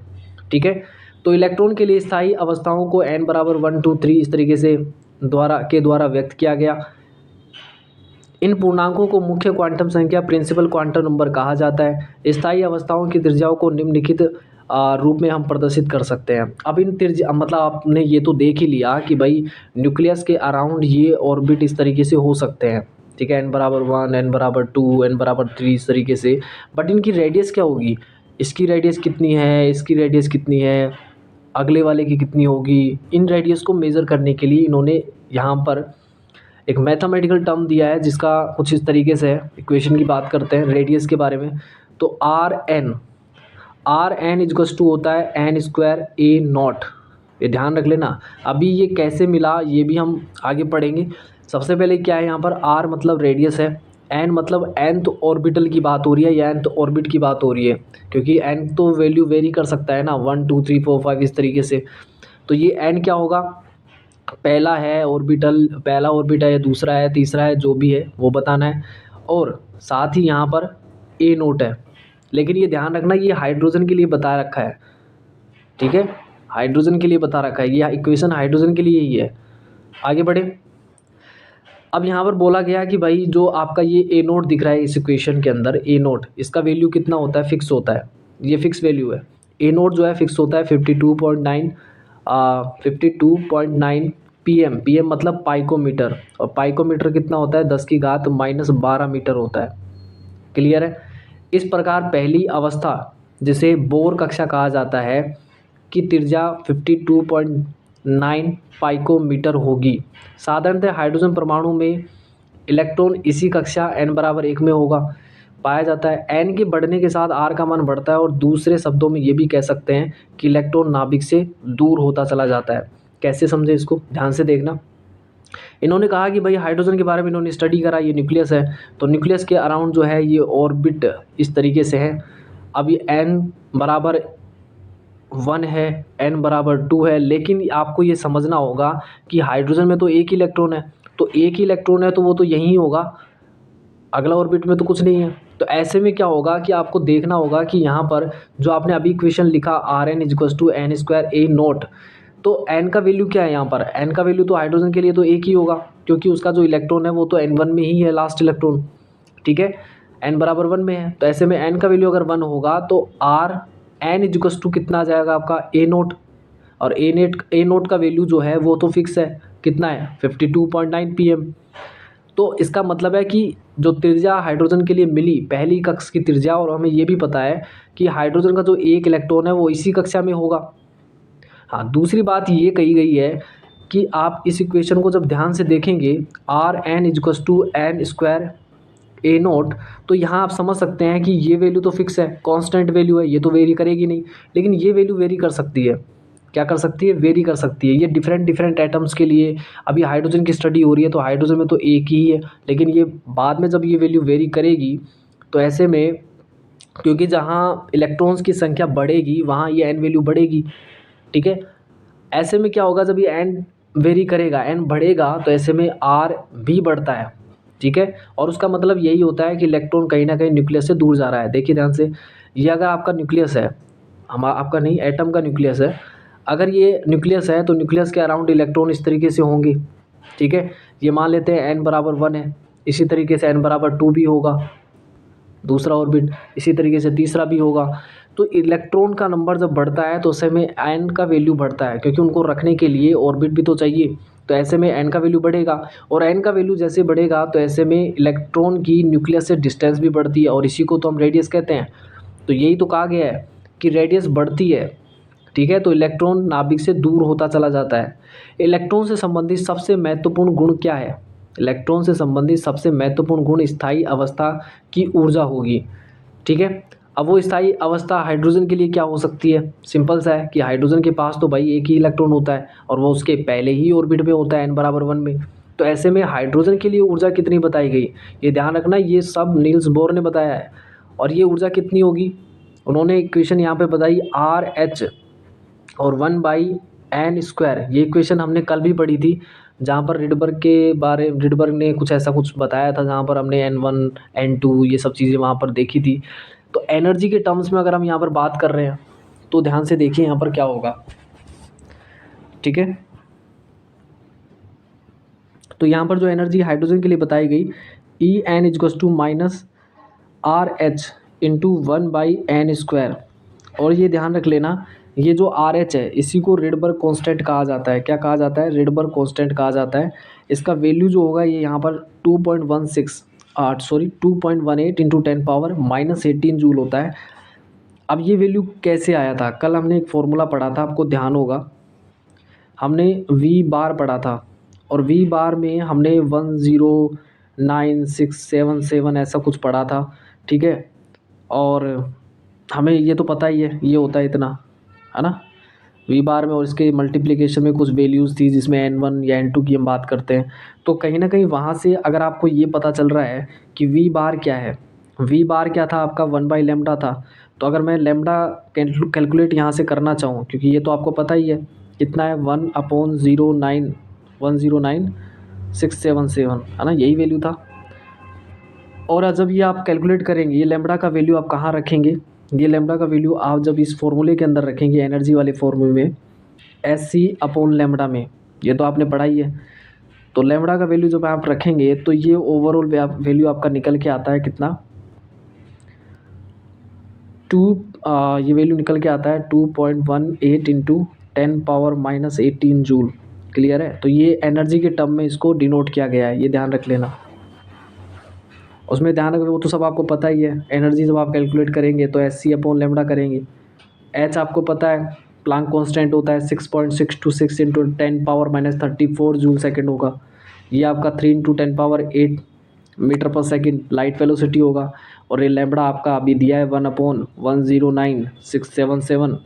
ठीक है। तो इलेक्ट्रॉन के लिए स्थायी अवस्थाओं को n बराबर 1 2 3 इस तरीके से द्वारा व्यक्त किया गया। इन पूर्णांकों को मुख्य क्वांटम संख्या प्रिंसिपल क्वांटम नंबर कहा जाता है। स्थायी अवस्थाओं की त्रिज्याओं को निम्नलिखित रूप में हम प्रदर्शित कर सकते हैं। अब इन त्रिज्या मतलब आपने ये तो देख ही लिया कि भाई न्यूक्लियस के अराउंड ये ऑर्बिट इस तरीके से हो सकते हैं, ठीक है, n बराबर 1, n बराबर 2, n बराबर 3 इस तरीके से। बट इनकी रेडियस क्या होगी, इसकी रेडियस कितनी है, इसकी रेडियस कितनी है, अगले वाले की कितनी होगी, इन रेडियस को मेज़र करने के लिए इन्होंने यहाँ पर एक मैथमेटिकल टर्म दिया है, जिसका कुछ इस तरीके से है। इक्वेशन की बात करते हैं रेडियस के बारे में, तो आर एन इजक्वल्स टू होता है n स्क्वायर a नॉट। ये ध्यान रख लेना। अभी ये कैसे मिला ये भी हम आगे पढ़ेंगे। सबसे पहले क्या है, यहाँ पर r मतलब रेडियस है, n मतलब nth ऑर्बिटल की बात हो रही है या nth ऑर्बिट की बात हो रही है, क्योंकि n तो वैल्यू वेरी कर सकता है ना, 1 2 3 4 5 इस तरीके से। तो ये n क्या होगा, पहला ऑर्बिट है या दूसरा है, तीसरा है, जो भी है वो बताना है। और साथ ही यहाँ पर a नोट है, लेकिन ये ध्यान रखना ये हाइड्रोजन के लिए बता रखा है, ठीक है, हाइड्रोजन के लिए बता रखा है, ये इक्वेशन हाइड्रोजन के लिए ही है। आगे बढ़े। अब यहाँ पर बोला गया कि भाई जो आपका ये ए नोट दिख रहा है इस इक्वेशन के अंदर, ए नोट इसका वैल्यू कितना होता है, फिक्स होता है, ये फिक्स वैल्यू है। ए नोट जो है फिक्स होता है 52.9 पीएम मतलब पाइकोमीटर, और पाइकोमीटर कितना होता है 10⁻⁻12 मीटर होता है। क्लियर है। इस प्रकार पहली अवस्था जिसे बोर कक्षा कहा जाता है की त्रिज्या 52.9 पाइकोमीटर होगी। साधारणतः हाइड्रोजन परमाणु में इलेक्ट्रॉन इसी कक्षा n बराबर 1 में होगा। पाया जाता है। एन के बढ़ने के साथ आर का मान बढ़ता है और दूसरे शब्दों में ये भी कह सकते हैं कि इलेक्ट्रॉन नाभिक से दूर होता चला जाता है। कैसे समझे इसको, ध्यान से देखना। इन्होंने कहा कि भाई हाइड्रोजन के बारे में इन्होंने स्टडी करा, ये न्यूक्लियस है, तो न्यूक्लियस के अराउंड जो है ये ऑर्बिट इस तरीके से है। अब ये एन बराबर 1 है, एन बराबर 2 है, लेकिन आपको ये समझना होगा कि हाइड्रोजन में तो एक ही इलेक्ट्रॉन है, तो एक ही इलेक्ट्रॉन है तो वो तो यहीं होगा, अगला ऑर्बिट में तो कुछ नहीं है। तो ऐसे में क्या होगा कि आपको देखना होगा कि यहाँ पर जो आपने अभी इक्वेशन लिखा R N equals to N square A naught, तो एन का वैल्यू क्या है यहाँ पर, एन का वैल्यू तो हाइड्रोजन के लिए तो एक ही होगा, क्योंकि उसका जो इलेक्ट्रॉन है वो तो एन 1 में ही है, लास्ट इलेक्ट्रॉन, ठीक है, एन बराबर 1 में है। तो ऐसे में एन का वैल्यू अगर 1 होगा तो आर एन इजक्वल्स टू कितना आ जाएगा आपका ए नोट, और ए नोट का वैल्यू जो है वो तो फिक्स है, कितना है 52.9 pm। तो इसका मतलब है कि जो त्रिज्या हाइड्रोजन के लिए मिली पहली कक्षा की त्रिज्या, और हमें ये भी पता है कि हाइड्रोजन का जो एक इलेक्ट्रॉन है वो इसी कक्षा में होगा। हाँ, दूसरी बात ये कही गई है कि आप इस इक्वेशन को जब ध्यान से देखेंगे R N equals to N square A naught, तो यहाँ आप समझ सकते हैं कि ये वैल्यू तो फिक्स है, कांस्टेंट वैल्यू है, ये तो वेरी करेगी नहीं, लेकिन ये वैल्यू वेरी कर सकती है। क्या कर सकती है, वेरी कर सकती है। ये डिफरेंट डिफरेंट एटम्स के लिए, अभी हाइड्रोजन की स्टडी हो रही है तो हाइड्रोजन में तो एक ही है, लेकिन ये बाद में जब ये वैल्यू वेरी करेगी तो ऐसे में, क्योंकि जहाँ इलेक्ट्रॉन्स की संख्या बढ़ेगी वहाँ ये एन वैल्यू बढ़ेगी, ठीक है। ऐसे में क्या होगा, जब ये एन वेरी करेगा, एन बढ़ेगा, तो ऐसे में आर भी बढ़ता है, ठीक है। और उसका मतलब यही होता है कि इलेक्ट्रॉन कहीं ना कहीं न्यूक्लियस से दूर जा रहा है। देखिए ध्यान से, ये अगर आपका न्यूक्लियस है, आपका नहीं, एटम का न्यूक्लियस है, अगर ये न्यूक्लियस है तो न्यूक्लियस के अराउंड इलेक्ट्रॉन इस तरीके से होंगे, ठीक है। ये मान लेते हैं एन बराबर 1 है, इसी तरीके से एन बराबर 2 भी होगा दूसरा ऑर्बिट, इसी तरीके से तीसरा भी होगा। तो इलेक्ट्रॉन का नंबर जब बढ़ता है तो ऐसे में एन का वैल्यू बढ़ता है, क्योंकि उनको रखने के लिए ऑर्बिट भी तो चाहिए, तो ऐसे में एन का वैल्यू बढ़ेगा, और एन का वैल्यू जैसे बढ़ेगा तो ऐसे में इलेक्ट्रॉन की न्यूक्लियस से डिस्टेंस भी बढ़ती है, और इसी को तो हम रेडियस कहते हैं। तो यही तो कहा गया है कि रेडियस बढ़ती है, ठीक है। तो इलेक्ट्रॉन नाभिक से दूर होता चला जाता है। इलेक्ट्रॉन से संबंधित सबसे महत्वपूर्ण गुण क्या है, इलेक्ट्रॉन से संबंधित सबसे महत्वपूर्ण गुण स्थायी अवस्था की ऊर्जा होगी, ठीक है। अब वो स्थायी अवस्था हाइड्रोजन के लिए क्या हो सकती है, सिंपल सा है कि हाइड्रोजन के पास तो भाई एक ही इलेक्ट्रॉन होता है और वो उसके पहले ही ऑर्बिट में होता है एन बराबर 1 में। तो ऐसे में हाइड्रोजन के लिए ऊर्जा कितनी बताई गई, ये ध्यान रखना, ये सब नील्स बोर ने बताया है। और ये ऊर्जा कितनी होगी, उन्होंने इक्वेशन यहाँ पे बताई आर एच और 1/n²। ये इक्वेशन हमने कल भी पढ़ी थी, जहाँ पर रिडबर्ग ने कुछ ऐसा कुछ बताया था, जहाँ पर हमने n1 n2 ये सब चीज़ें वहाँ पर देखी थी। तो एनर्जी के टर्म्स में अगर हम यहाँ पर बात कर रहे हैं तो ध्यान से देखिए यहाँ पर क्या होगा, ठीक है। तो यहाँ पर जो एनर्जी हाइड्रोजन के लिए बताई गई En equals to minus R H into 1/n²। और ये ध्यान रख लेना, ये जो आर एच है इसी को रिडबर्ग कांस्टेंट कहा जाता है। क्या कहा जाता है, रिडबर्ग कांस्टेंट कहा जाता है। इसका वैल्यू जो होगा ये यहाँ पर 2.18 इंटू 10⁻−18 जूल होता है। अब ये वैल्यू कैसे आया था, कल हमने एक फॉर्मूला पढ़ा था, आपको ध्यान होगा, हमने वी बार पढ़ा था, और वी बार में हमने 109677 ऐसा कुछ पढ़ा था, ठीक है। और हमें ये तो पता ही है ये होता है इतना, है ना, वी बार में, और इसके मल्टीप्लिकेशन में कुछ वैल्यूज़ थी जिसमें n1 या n2 की हम बात करते हैं। तो कहीं ना कहीं वहाँ से अगर आपको ये पता चल रहा है कि वी बार क्या है, वी बार क्या था आपका 1/λ था। तो अगर मैं लैम्डा कैलकुलेट यहाँ से करना चाहूँ, क्योंकि ये तो आपको पता ही है कितना है, 1/09 है ना, यही वैल्यू था। और जब ये आप कैलकुलेट करेंगे, ये लैम्डा का वैल्यू आप कहाँ रखेंगे, ये लैम्डा का वैल्यू आप जब इस फॉर्मूले के अंदर रखेंगे, एनर्जी वाले फॉर्मूले में, Sc/λ में, ये तो आपने पढ़ा ही है। तो लैम्डा का वैल्यू जब आप रखेंगे तो ये ओवरऑल वैल्यू आपका निकल के आता है कितना, ये वैल्यू निकल के आता है 2.18 इंटू 10⁻−18 जूल। क्लियर है। तो ये एनर्जी के टर्म में इसको डिनोट किया गया है, ये ध्यान रख लेना। उसमें ध्यान रखना, वो तो सब आपको पता ही है, एनर्जी जब आप कैलकुलेट करेंगे तो Sc/λ करेंगे। एच आपको पता है प्लांक कांस्टेंट होता है 6.626 इंटू 10⁻−34 जूल सेकेंड होगा। ये आपका 3 इंटू 10⁻8 मीटर पर सेकेंड लाइट वेलोसिटी होगा। और ये लैम्बडा आपका अभी दिया है 1/109677।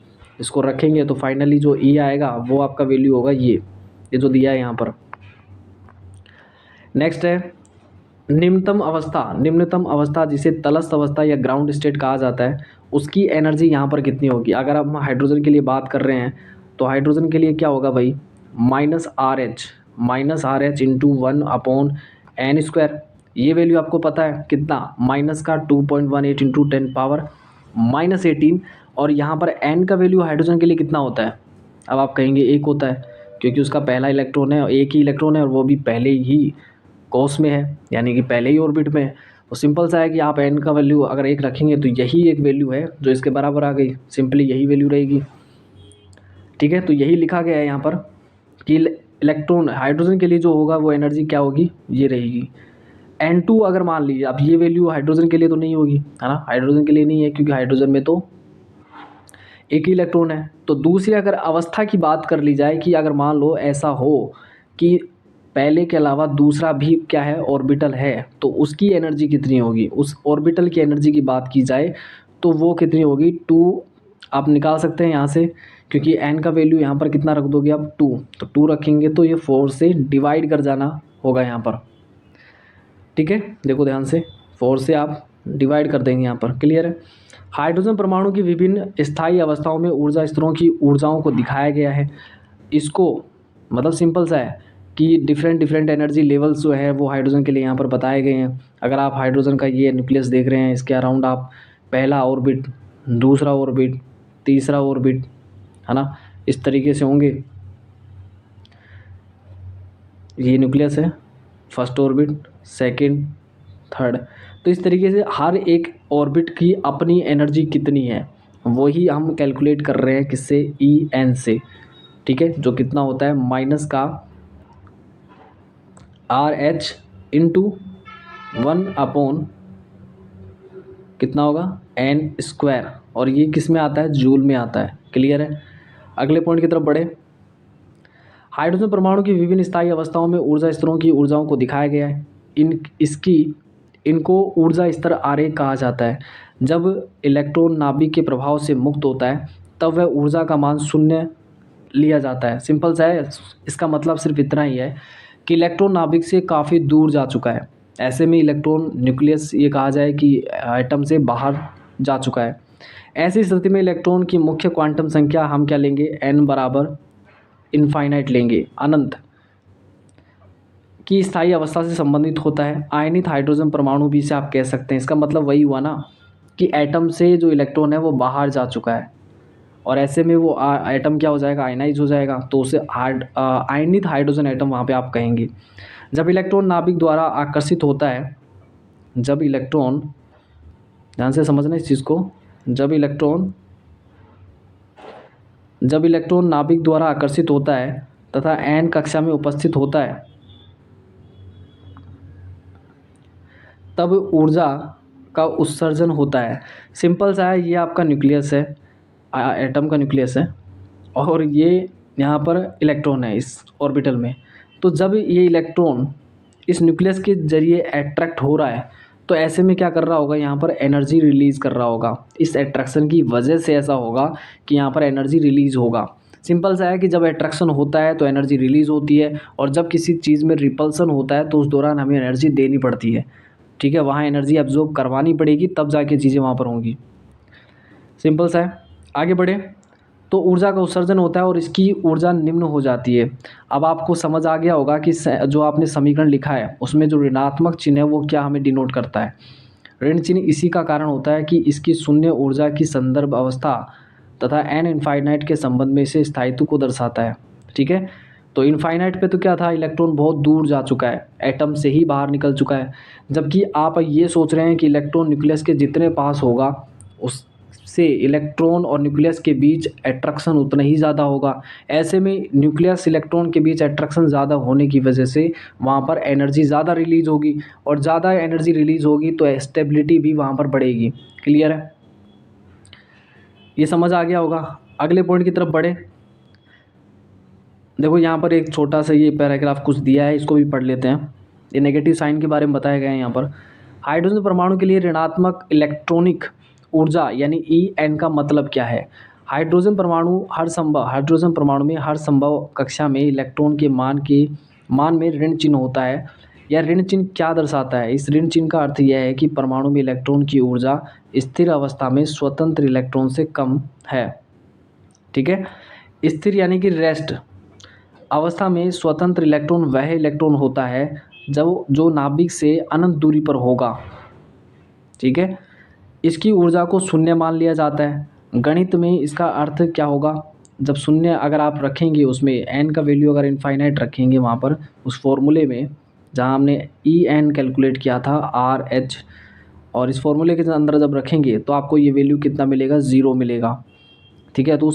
इसको रखेंगे तो फाइनली जो ई आएगा वो आपका वैल्यू होगा ये जो दिया है यहाँ पर। नेक्स्ट है निम्नतम अवस्था जिसे तलस्थ अवस्था या ग्राउंड स्टेट कहा जाता है, उसकी एनर्जी यहाँ पर कितनी होगी। अगर हम हाइड्रोजन के लिए बात कर रहे हैं तो हाइड्रोजन के लिए क्या होगा भाई, -RH इंटू 1/n²। ये वैल्यू आपको पता है कितना, माइनस का 2.18 इंटू 10⁻−18। और यहाँ पर n का वैल्यू हाइड्रोजन के लिए कितना होता है, अब आप कहेंगे 1 होता है, क्योंकि उसका पहला इलेक्ट्रॉन है, एक ही इलेक्ट्रॉन है और वो भी पहले ही कोस में है, यानी कि पहले ही ऑर्बिट में है। तो सिंपल सा है कि आप n का वैल्यू अगर 1 रखेंगे तो यही एक वैल्यू है जो इसके बराबर आ गई, सिंपली यही वैल्यू रहेगी। ठीक है, तो यही लिखा गया है यहाँ पर कि इलेक्ट्रॉन हाइड्रोजन के लिए जो होगा वो एनर्जी क्या होगी, ये रहेगी। N2 अगर मान लीजिए, अब ये वैल्यू हाइड्रोजन के लिए तो नहीं होगी, है ना, हाइड्रोजन के लिए नहीं है क्योंकि हाइड्रोजन में तो एक ही इलेक्ट्रॉन है। तो दूसरी अगर अवस्था की बात कर ली जाए कि अगर मान लो ऐसा हो कि पहले के अलावा दूसरा भी क्या है, ऑर्बिटल है, तो उसकी एनर्जी कितनी होगी, उस ऑर्बिटल की एनर्जी की बात की जाए तो वो कितनी होगी, 2 आप निकाल सकते हैं यहाँ से, क्योंकि n का वैल्यू यहाँ पर कितना रख दोगे आप, 2, तो 2 रखेंगे तो ये 4 से डिवाइड कर जाना होगा यहाँ पर। ठीक है, देखो ध्यान से, 4 से आप डिवाइड कर देंगे यहाँ पर, क्लियर है। हाइड्रोजन परमाणु की विभिन्न स्थायी अवस्थाओं में ऊर्जा स्तरों की ऊर्जाओं को दिखाया गया है। इसको मतलब सिंपल सा है कि डिफरेंट एनर्जी लेवल्स जो है वो हाइड्रोजन के लिए यहाँ पर बताए गए हैं। अगर आप हाइड्रोजन का ये न्यूक्लियस देख रहे हैं, इसके अराउंड आप पहला ऑर्बिट, दूसरा ऑर्बिट, तीसरा ऑर्बिट, है ना, इस तरीके से होंगे। ये न्यूक्लियस है, फर्स्ट ऑर्बिट, सेकंड, थर्ड, तो इस तरीके से हर एक ऑर्बिट की अपनी एनर्जी कितनी है वही हम कैलकुलेट कर रहे हैं किससे, En से। ठीक है, जो कितना होता है माइनस का RH इंटू 1/, कितना होगा n², और ये किस में आता है, जूल में आता है, क्लियर है। अगले पॉइंट की तरफ बढ़े। हाइड्रोजन परमाणु की विभिन्न स्थायी अवस्थाओं में ऊर्जा स्तरों की ऊर्जाओं को दिखाया गया है। इनको ऊर्जा स्तर आरेख कहा जाता है। जब इलेक्ट्रॉन नाभिक के प्रभाव से मुक्त होता है तब वह ऊर्जा का मान 0 लिया जाता है। सिंपल सा है, इसका मतलब सिर्फ इतना ही है कि इलेक्ट्रॉन नाभिक से काफ़ी दूर जा चुका है। ऐसे में इलेक्ट्रॉन न्यूक्लियस ये कहा जाए कि एटम से बाहर जा चुका है। ऐसी स्थिति में इलेक्ट्रॉन की मुख्य क्वांटम संख्या हम क्या लेंगे, n बराबर इनफाइनाइट लेंगे, अनंत की स्थायी अवस्था से संबंधित होता है। आयनित हाइड्रोजन परमाणु भी से आप कह सकते हैं। इसका मतलब वही हुआ ना कि एटम से जो इलेक्ट्रॉन है वो बाहर जा चुका है, और ऐसे में वो एटम क्या हो जाएगा, आयनाइज हो जाएगा, तो उसे आयनित हाइड्रोजन एटम वहाँ पे आप कहेंगे। जब इलेक्ट्रॉन नाभिक द्वारा आकर्षित होता है, जब इलेक्ट्रॉन, ध्यान से समझना इस चीज़ को, जब इलेक्ट्रॉन नाभिक द्वारा आकर्षित होता है तथा n कक्षा में उपस्थित होता है तब ऊर्जा का उत्सर्जन होता है। सिंपल सा है, ये आपका न्यूक्लियस है, एटम का न्यूक्लियस है, और ये यहाँ पर इलेक्ट्रॉन है इस ऑर्बिटल में। तो जब ये इलेक्ट्रॉन इस न्यूक्लियस के जरिए अट्रैक्ट हो रहा है तो ऐसे में क्या कर रहा होगा, यहाँ पर एनर्जी रिलीज़ कर रहा होगा। इस अट्रैक्शन की वजह से ऐसा होगा कि यहाँ पर एनर्जी रिलीज़ होगा। सिंपल सा है कि जब अट्रैक्शन होता है तो एनर्जी रिलीज़ होती है, और जब किसी चीज़ में रिपल्सन होता है तो उस दौरान हमें एनर्जी देनी पड़ती है। ठीक है, वहाँ एनर्जी एब्जॉर्ब करवानी पड़ेगी, तब जाके चीज़ें वहाँ पर होंगी। सिंपल सा है, आगे बढ़े। तो ऊर्जा का उत्सर्जन होता है और इसकी ऊर्जा निम्न हो जाती है। अब आपको समझ आ गया होगा कि जो आपने समीकरण लिखा है उसमें जो ऋणात्मक चिन्ह है वो क्या हमें डिनोट करता है। ऋण चिन्ह इसी का कारण होता है कि इसकी शून्य ऊर्जा की संदर्भ अवस्था तथा n इनफाइनाइट के संबंध में इसे स्थायित्व को दर्शाता है। ठीक है, तो इनफाइनाइट पे तो क्या था, इलेक्ट्रॉन बहुत दूर जा चुका है, एटम से ही बाहर निकल चुका है, जबकि आप ये सोच रहे हैं कि इलेक्ट्रॉन न्यूक्लियस के जितने पास होगा उससे इलेक्ट्रॉन और न्यूक्लियस के बीच अट्रैक्शन उतना ही ज़्यादा होगा। ऐसे में न्यूक्लियस इलेक्ट्रॉन के बीच अट्रैक्शन ज़्यादा होने की वजह से वहाँ पर एनर्जी ज़्यादा रिलीज़ होगी, और ज़्यादा एनर्जी रिलीज़ होगी तो स्टेबिलिटी भी वहाँ पर बढ़ेगी। क्लियर है, ये समझ आ गया होगा। अगले पॉइंट की तरफ बढ़े। देखो यहाँ पर एक छोटा सा ये पैराग्राफ कुछ दिया है, इसको भी पढ़ लेते हैं। ये नेगेटिव साइन के बारे में बताया गया है यहाँ पर। हाइड्रोजन परमाणु के लिए ऋणात्मक इलेक्ट्रॉनिक ऊर्जा यानी En का मतलब क्या है? हाइड्रोजन परमाणु में हर संभव कक्षा में इलेक्ट्रॉन के मान में ऋण चिन्ह होता है। यह ऋण चिन्ह क्या दर्शाता है? इस ऋण चिन्ह का अर्थ यह है कि परमाणु में इलेक्ट्रॉन की ऊर्जा स्थिर अवस्था में स्वतंत्र इलेक्ट्रॉन से कम है। ठीक है, स्थिर यानी कि रेस्ट अवस्था में स्वतंत्र इलेक्ट्रॉन वह इलेक्ट्रॉन होता है जो नाभिक से अनंत दूरी पर होगा। ठीक है, इसकी ऊर्जा को शून्य मान लिया जाता है। गणित में इसका अर्थ क्या होगा? जब शून्य अगर आप रखेंगे, उसमें n का वैल्यू अगर इनफाइनाइट रखेंगे वहाँ पर उस फॉर्मूले में जहाँ हमने En कैलकुलेट किया था RH, और इस फॉर्मूले के अंदर जब रखेंगे तो आपको ये वैल्यू कितना मिलेगा? 0 मिलेगा। ठीक है, तो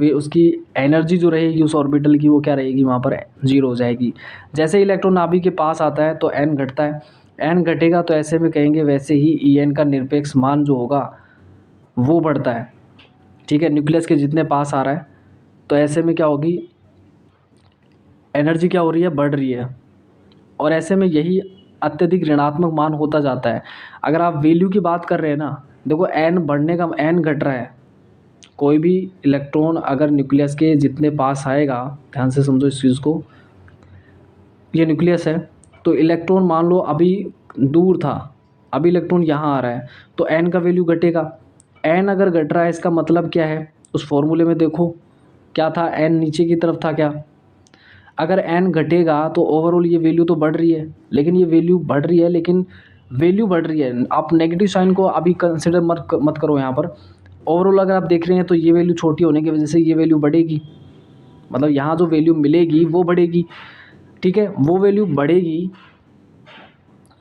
उसकी एनर्जी जो रहेगी उस ऑर्बिटल की वो क्या रहेगी? वहाँ पर 0 हो जाएगी। जैसे इलेक्ट्रॉन नाभिक के पास आता है तो n घटता है, n घटेगा तो ऐसे में कहेंगे वैसे ही En का निरपेक्ष मान जो होगा वो बढ़ता है। ठीक है, न्यूक्लियस के जितने पास आ रहा है तो ऐसे में क्या होगी? एनर्जी क्या हो रही है? बढ़ रही है। और ऐसे में यही अत्यधिक ऋणात्मक मान होता जाता है। अगर आप वैल्यू की बात कर रहे हैं ना, देखो n बढ़ने का n घट रहा है। कोई भी इलेक्ट्रॉन अगर न्यूक्लियस के जितने पास आएगा, ध्यान से समझो इस चीज़ को, ये न्यूक्लियस है तो इलेक्ट्रॉन मान लो अभी दूर था, अभी इलेक्ट्रॉन यहाँ आ रहा है तो n का वैल्यू घटेगा। n अगर घट रहा है इसका मतलब क्या है? उस फॉर्मूले में देखो क्या था? n नीचे की तरफ था क्या? अगर n घटेगा तो ओवरऑल ये वैल्यू तो बढ़ रही है, लेकिन ये वैल्यू बढ़ रही है, लेकिन वैल्यू बढ़ रही है। आप नेगेटिव साइन को अभी कंसिडर मत करो यहाँ पर। ओवरऑल अगर आप देख रहे हैं तो ये वैल्यू छोटी होने की वजह से ये वैल्यू बढ़ेगी, मतलब यहाँ जो वैल्यू मिलेगी वो बढ़ेगी। ठीक है, वो वैल्यू बढ़ेगी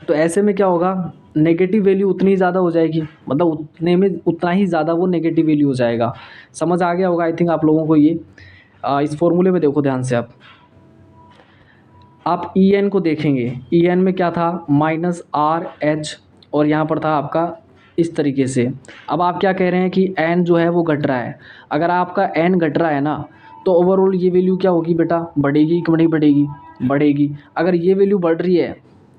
तो ऐसे में क्या होगा? नेगेटिव वैल्यू उतनी ज़्यादा हो जाएगी, मतलब उतने में उतना ही ज़्यादा वो नेगेटिव वैल्यू हो जाएगा। समझ आ गया होगा आई थिंक आप लोगों को ये। इस फॉर्मूले में देखो ध्यान से आप En को देखेंगे, En में क्या था? -RH, और यहाँ पर था आपका इस तरीके से। अब आप क्या कह रहे हैं कि n जो है वो घट रहा है। अगर आपका n घट रहा है ना तो ओवरऑल ये वैल्यू क्या होगी बेटा? बढ़ेगी कि नहीं बढ़ेगी? बढ़ेगी। अगर ये वैल्यू बढ़ रही है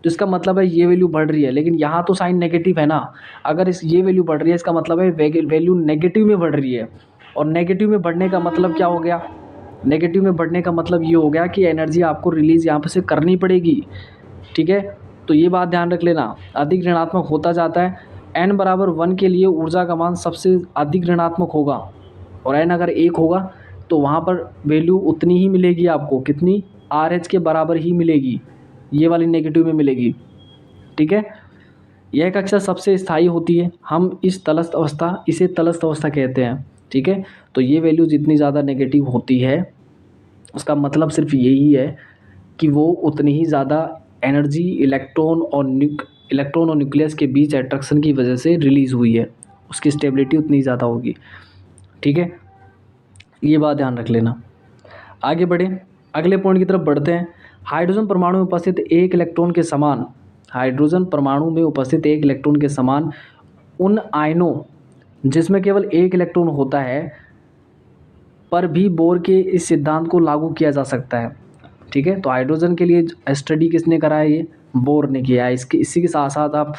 तो इसका मतलब है ये वैल्यू बढ़ रही है, लेकिन यहाँ तो साइन नेगेटिव है ना। अगर ये वैल्यू बढ़ रही है इसका मतलब है वैल्यू नेगेटिव में बढ़ रही है, और नेगेटिव में बढ़ने का मतलब क्या हो गया? नेगेटिव में बढ़ने का मतलब ये हो गया कि एनर्जी आपको रिलीज़ यहाँ पर से करनी पड़ेगी। ठीक है, तो ये बात ध्यान रख लेना। अधिक ऋणात्मक होता जाता है। n बराबर 1 के लिए ऊर्जा का मान सबसे अधिक ऋणात्मक होगा, और n अगर 1 होगा तो वहाँ पर वैल्यू उतनी ही मिलेगी आपको, कितनी? RH के बराबर ही मिलेगी, ये वाली नेगेटिव में मिलेगी। ठीक है, यह कक्षा सबसे स्थायी होती है। हम इसे तलस्थ अवस्था कहते हैं। ठीक है, तो ये वैल्यू जितनी ज़्यादा नेगेटिव होती है उसका मतलब सिर्फ यही है कि वो उतनी ही ज़्यादा एनर्जी इलेक्ट्रॉन और न्यूक्लियस के बीच अट्रैक्शन की वजह से रिलीज़ हुई है, उसकी स्टेबिलिटी उतनी ज़्यादा होगी। ठीक है, ये बात ध्यान रख लेना। आगे बढ़े, अगले पॉइंट की तरफ बढ़ते हैं। हाइड्रोजन परमाणु में उपस्थित एक इलेक्ट्रॉन के समान उन आयनों जिसमें केवल एक इलेक्ट्रॉन होता है पर भी बोर के इस सिद्धांत को लागू किया जा सकता है। ठीक है, तो हाइड्रोजन के लिए स्टडी किसने करा है? ये बोर ने किया है। इसी के साथ साथ आप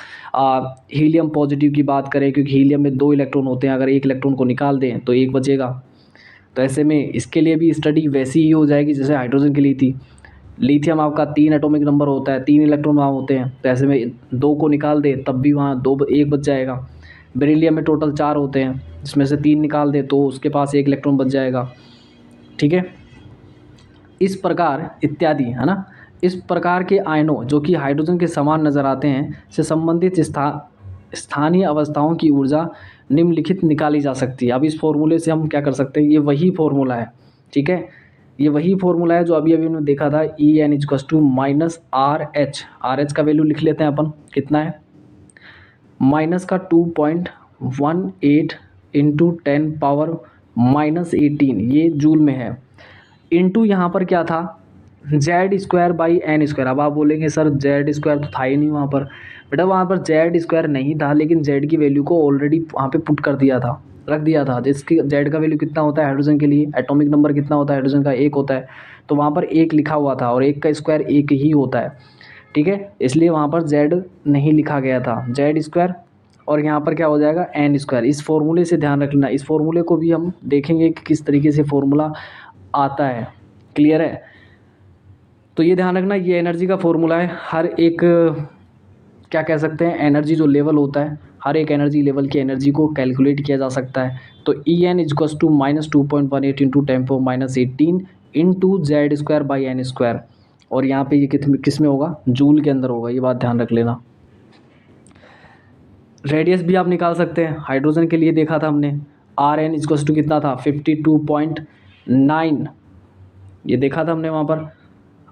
हीलियम पॉजिटिव की बात करें, क्योंकि हीलियम में 2 इलेक्ट्रॉन होते हैं, अगर एक इलेक्ट्रॉन को निकाल दें तो एक बचेगा। तो ऐसे में इसके लिए भी स्टडी वैसी ही हो जाएगी जैसे हाइड्रोजन के लिए थी। लिथियम आपका 3 एटॉमिक नंबर होता है, 3 इलेक्ट्रॉन वहाँ होते हैं, तो ऐसे में 2 को निकाल दे तब भी वहाँ 1 बच जाएगा। बेरिलियम में टोटल 4 होते हैं, जिसमें से 3 निकाल दे तो उसके पास 1 इलेक्ट्रॉन बच जाएगा। ठीक है, इस प्रकार इत्यादि, है ना। इस प्रकार के आयनों जो कि हाइड्रोजन के समान नज़र आते हैं से संबंधित स्थानीय अवस्थाओं की ऊर्जा निम्नलिखित निकाली जा सकती है। अब इस फॉर्मूले से हम क्या कर सकते हैं? ये वही फॉर्मूला है। ठीक है, ये वही फॉर्मूला है जो अभी हमने देखा था, En = -RH। RH का वैल्यू लिख लेते हैं अपन, कितना है? माइनस का 2.18 × 10⁻−18, ये जूल में है। इनटू यहाँ पर क्या था? Z²/n²। अब आप बोलेंगे सर Z² तो था ही नहीं वहाँ पर। बेटा वहाँ पर Z² नहीं था, लेकिन Z की वैल्यू को ऑलरेडी वहाँ पे पुट कर दिया था, रख दिया था। जिसकी Z का वैल्यू कितना होता है हाइड्रोजन के लिए? एटॉमिक नंबर कितना होता है हाइड्रोजन का? 1 होता है, तो वहाँ पर 1 लिखा हुआ था, और 1 का स्क्वायर 1 ही होता है। ठीक है, इसलिए वहाँ पर z नहीं लिखा गया था, जेड स्क्वायर, और यहाँ पर क्या हो जाएगा एन स्क्वायर। इस फॉर्मूले से ध्यान रखना, इस फॉर्मूले को भी हम देखेंगे कि किस तरीके से फॉर्मूला आता है। क्लियर है? तो ये ध्यान रखना, ये एनर्जी का फॉर्मूला है। हर एक क्या कह सकते हैं, एनर्जी जो लेवल होता है, हर एक एनर्जी लेवल की एनर्जी को कैलकुलेट किया जा सकता है। तो ई एन इजक्वस to -2.18 into 10⁻18 into Z square by n square, और यहाँ पे ये किस में होगा, जूल के अंदर होगा, ये बात ध्यान रख लेना। रेडियस भी आप निकाल सकते हैं, हाइड्रोजन के लिए देखा था हमने, आर एन इजक्वस टू कितना था 52.9, ये देखा था हमने वहाँ पर।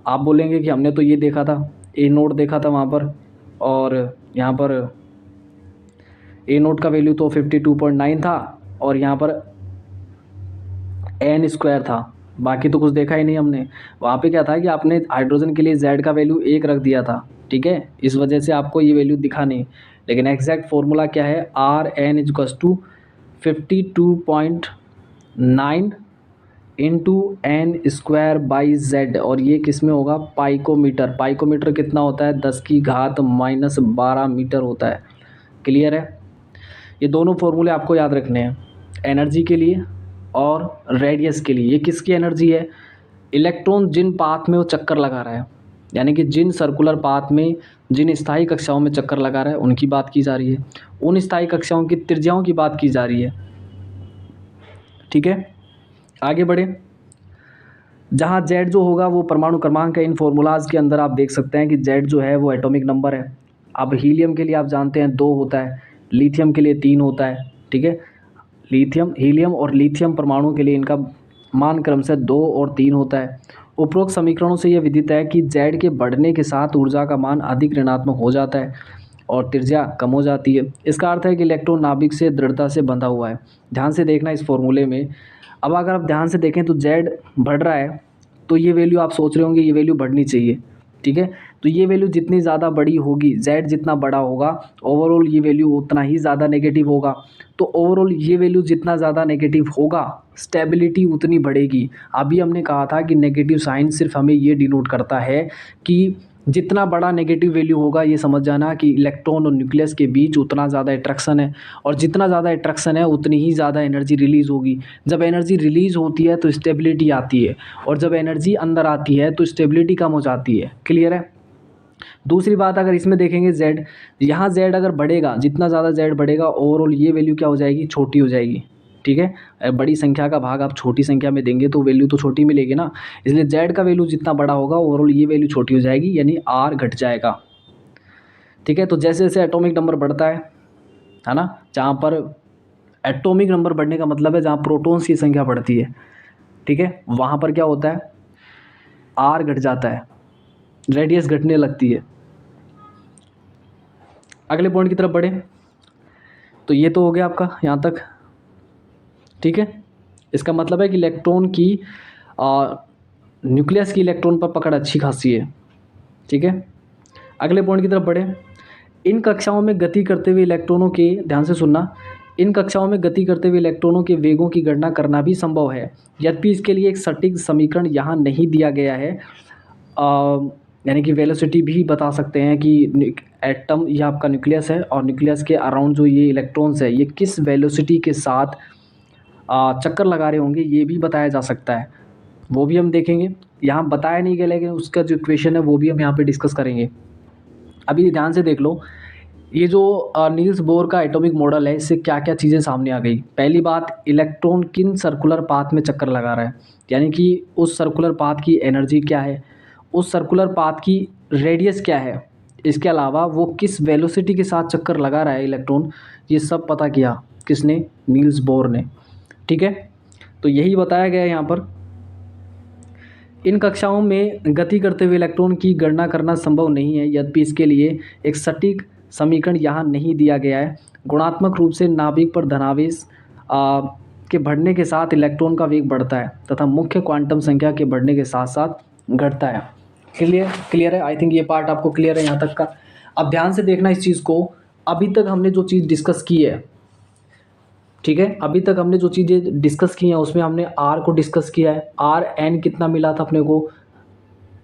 आप बोलेंगे कि हमने तो ये देखा था, ए नोट देखा था वहाँ पर, और यहाँ पर ए नोट का वैल्यू तो 52.9 था, और यहाँ पर एन स्क्वायर था, बाकी तो कुछ देखा ही नहीं हमने। वहाँ पे क्या था कि आपने हाइड्रोजन के लिए जेड का वैल्यू 1 रख दिया था, ठीक है, इस वजह से आपको ये वैल्यू दिखा नहीं। लेकिन एग्जैक्ट फॉर्मूला क्या है, आर एन इजक्वस to 52.9 into N square by Z, और ये किस में होगा, पाइकोमीटर। पाइकोमीटर कितना होता है, 10⁻⁻12 मीटर होता है। क्लियर है? ये दोनों फॉर्मूले आपको याद रखने हैं, एनर्जी के लिए और रेडियस के लिए। ये किसकी एनर्जी है, इलेक्ट्रॉन जिन पाथ में वो चक्कर लगा रहा है, यानी कि जिन सर्कुलर पाथ में, जिन स्थायी कक्षाओं में चक्कर लगा रहा है, उनकी बात की जा रही है, उन स्थायी कक्षाओं की त्रिज्याओं की बात की जा रही है। ठीक है, आगे बढ़े। जहाँ जेड जो होगा वो परमाणु क्रमांक है। इन फॉर्मूलाज के अंदर आप देख सकते हैं कि जेड जो है वो एटॉमिक नंबर है। अब हीलियम के लिए आप जानते हैं 2 होता है, लिथियम के लिए 3 होता है। ठीक है, लिथियम, हीलियम और लिथियम परमाणु के लिए इनका मान क्रमशः 2 और 3 होता है। उपरोक्त समीकरणों से यह विदित है कि जेड के बढ़ने के साथ ऊर्जा का मान अधिक ऋणात्मक हो जाता है और त्रिज्या कम हो जाती है। इसका अर्थ है कि इलेक्ट्रॉन नाभिक से दृढ़ता से बंधा हुआ है। ध्यान से देखना इस फॉर्मूले में। अब अगर आप ध्यान से देखें तो जेड बढ़ रहा है, तो ये वैल्यू आप सोच रहे होंगे ये वैल्यू बढ़नी चाहिए। ठीक है, तो ये वैल्यू जितनी ज़्यादा बड़ी होगी, जेड जितना बड़ा होगा, ओवरऑल ये वैल्यू उतना ही ज़्यादा नेगेटिव होगा। तो ओवरऑल ये वैल्यू जितना ज़्यादा नेगेटिव होगा, स्टेबिलिटी उतनी बढ़ेगी। अभी हमने कहा था कि नेगेटिव साइन सिर्फ हमें ये डिनोट करता है कि जितना बड़ा नेगेटिव वैल्यू होगा, ये समझ जाना कि इलेक्ट्रॉन और न्यूक्लियस के बीच उतना ज़्यादा अट्रैक्शन है, और जितना ज़्यादा अट्रैक्शन है उतनी ही ज़्यादा एनर्जी रिलीज़ होगी। जब एनर्जी रिलीज़ होती है तो स्टेबिलिटी आती है, और जब एनर्जी अंदर आती है तो स्टेबिलिटी कम हो जाती है। क्लियर है? दूसरी बात, अगर इसमें देखेंगे जेड, यहाँ जेड अगर बढ़ेगा, जितना ज़्यादा जेड बढ़ेगा, ओवरऑल ये वैल्यू क्या हो जाएगी, छोटी हो जाएगी। ठीक है, बड़ी संख्या का भाग आप छोटी संख्या में देंगे तो वैल्यू तो छोटी मिलेगी ना, इसलिए जेड का वैल्यू जितना बड़ा होगा, ओवरऑल ये वैल्यू छोटी हो जाएगी, यानी आर घट जाएगा। ठीक है, तो जैसे जैसे एटॉमिक नंबर बढ़ता है ना, जहाँ पर एटॉमिक नंबर बढ़ने का मतलब है जहाँ प्रोटॉन्स की संख्या बढ़ती है, ठीक है, वहाँ पर क्या होता है, आर घट जाता है, रेडियस घटने लगती है। अगले पॉइंट की तरफ बढ़े, तो ये तो हो गया आपका यहाँ तक। ठीक है, इसका मतलब है कि इलेक्ट्रॉन की न्यूक्लियस की इलेक्ट्रॉन पर पकड़ अच्छी खासी है। ठीक है, अगले पॉइंट की तरफ बढ़े। इन कक्षाओं में गति करते हुए इलेक्ट्रॉनों के, ध्यान से सुनना, इन कक्षाओं में गति करते हुए इलेक्ट्रॉनों के वेगों की गणना करना भी संभव है, यद्यपि इसके लिए एक सटीक समीकरण यहाँ नहीं दिया गया है। यानी कि वेलोसिटी भी बता सकते हैं कि एटम, यह आपका न्यूक्लियस है, और न्यूक्लियस के अराउंड जो ये इलेक्ट्रॉन्स है, ये किस वेलोसिटी के साथ चक्कर लगा रहे होंगे, ये भी बताया जा सकता है। वो भी हम देखेंगे, यहाँ बताया नहीं गया, लेकिन उसका जो इक्वेशन है वो भी हम यहाँ पे डिस्कस करेंगे। अभी ध्यान से देख लो, ये जो नील्स बोर का एटॉमिक मॉडल है, इससे क्या क्या चीज़ें सामने आ गई। पहली बात, इलेक्ट्रॉन किन सर्कुलर पाथ में चक्कर लगा रहा है, यानी कि उस सर्कुलर पाथ की एनर्जी क्या है, उस सर्कुलर पाथ की रेडियस क्या है, इसके अलावा वो किस वेलोसिटी के साथ चक्कर लगा रहा है इलेक्ट्रॉन, ये सब पता किया किसने, नील्स बोर ने। ठीक है, तो यही बताया गया है यहाँ पर। इन कक्षाओं में गति करते हुए इलेक्ट्रॉन की गणना करना संभव नहीं है, यद्यपि इसके लिए एक सटीक समीकरण यहाँ नहीं दिया गया है। गुणात्मक रूप से नाभिक पर धनावेश के बढ़ने के साथ इलेक्ट्रॉन का वेग बढ़ता है तथा मुख्य क्वांटम संख्या के बढ़ने के साथ साथ घटता है। क्लियर है? आई थिंक ये पार्ट आपको क्लियर है यहाँ तक का। अब ध्यान से देखना इस चीज़ को। अभी तक हमने जो चीज़ डिस्कस की है, ठीक है, अभी तक हमने जो चीज़ें डिस्कस की हैं उसमें हमने आर को डिस्कस किया है। आर एन कितना मिला था अपने को,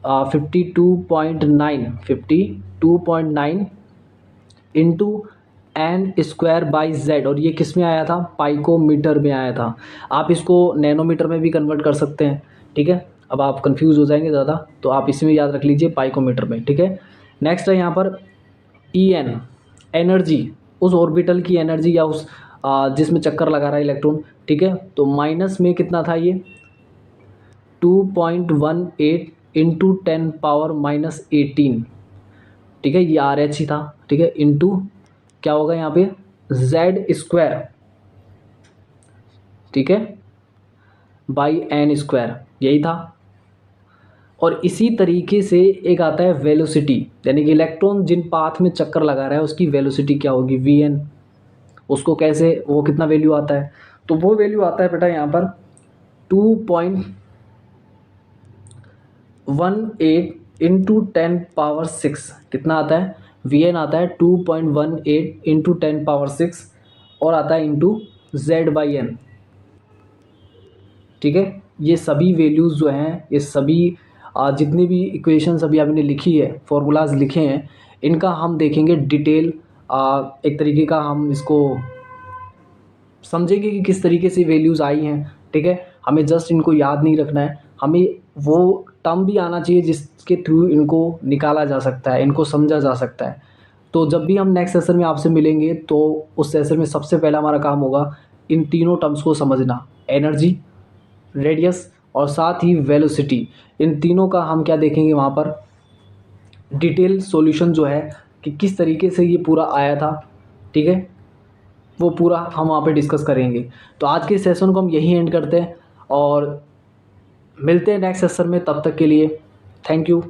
52.9 into N square by Z, और ये किस में आया था, पाइकोमीटर में आया था। आप इसको नैनोमीटर में भी कन्वर्ट कर सकते हैं, ठीक है। अब आप कंफ्यूज हो जाएंगे ज़्यादा, तो आप इसमें याद रख लीजिए पाइकोमीटर में, ठीक है। नेक्स्ट है यहाँ पर ई एन, एनर्जी, उस ऑर्बिटल की एनर्जी या उस जिसमें चक्कर लगा रहा है इलेक्ट्रॉन, ठीक है। तो माइनस में कितना था ये 2.18 इंटू 10⁻⁻18, ठीक है, ये आर एच ही था, ठीक है, इंटू क्या होगा यहाँ पे जेड स्क्वायर, ठीक है, बाई एन स्क्वायर, यही था। और इसी तरीके से एक आता है वेलोसिटी, यानी कि इलेक्ट्रॉन जिन पाथ में चक्कर लगा रहा है उसकी वेलोसिटी क्या होगी, वी एन। उसको कैसे, वो कितना वैल्यू आता है, तो वो वैल्यू आता है बेटा यहाँ पर 2.18 इंटू 10⁻6, कितना आता है, वी एन आता है 2.18 इंटू 10⁻6, और आता है इंटू जेड बाई एन, ठीक है। ये सभी वैल्यूज़ जो हैं, ये सभी जितनी भी इक्वेशंस अभी आपने लिखी है, फॉर्मूलाज लिखे हैं, इनका हम देखेंगे डिटेल, एक तरीके का हम इसको समझेंगे कि किस तरीके से वैल्यूज़ आई हैं, ठीक है। हमें जस्ट इनको याद नहीं रखना है, हमें वो टर्म भी आना चाहिए जिसके थ्रू इनको निकाला जा सकता है, इनको समझा जा सकता है। तो जब भी हम नेक्स्ट सेशन में आपसे मिलेंगे तो उस सेशन में सबसे पहला हमारा काम होगा इन तीनों टर्म्स को समझना, एनर्जी, रेडियस और साथ ही वेलोसिटी। इन तीनों का हम क्या देखेंगे वहाँ पर डिटेल सॉल्यूशन जो है कि किस तरीके से ये पूरा आया था, ठीक है, वो पूरा हम वहाँ पे डिस्कस करेंगे। तो आज के सेशन को हम यहीं एंड करते हैं और मिलते हैं नेक्स्ट सेशन में, तब तक के लिए थैंक यू।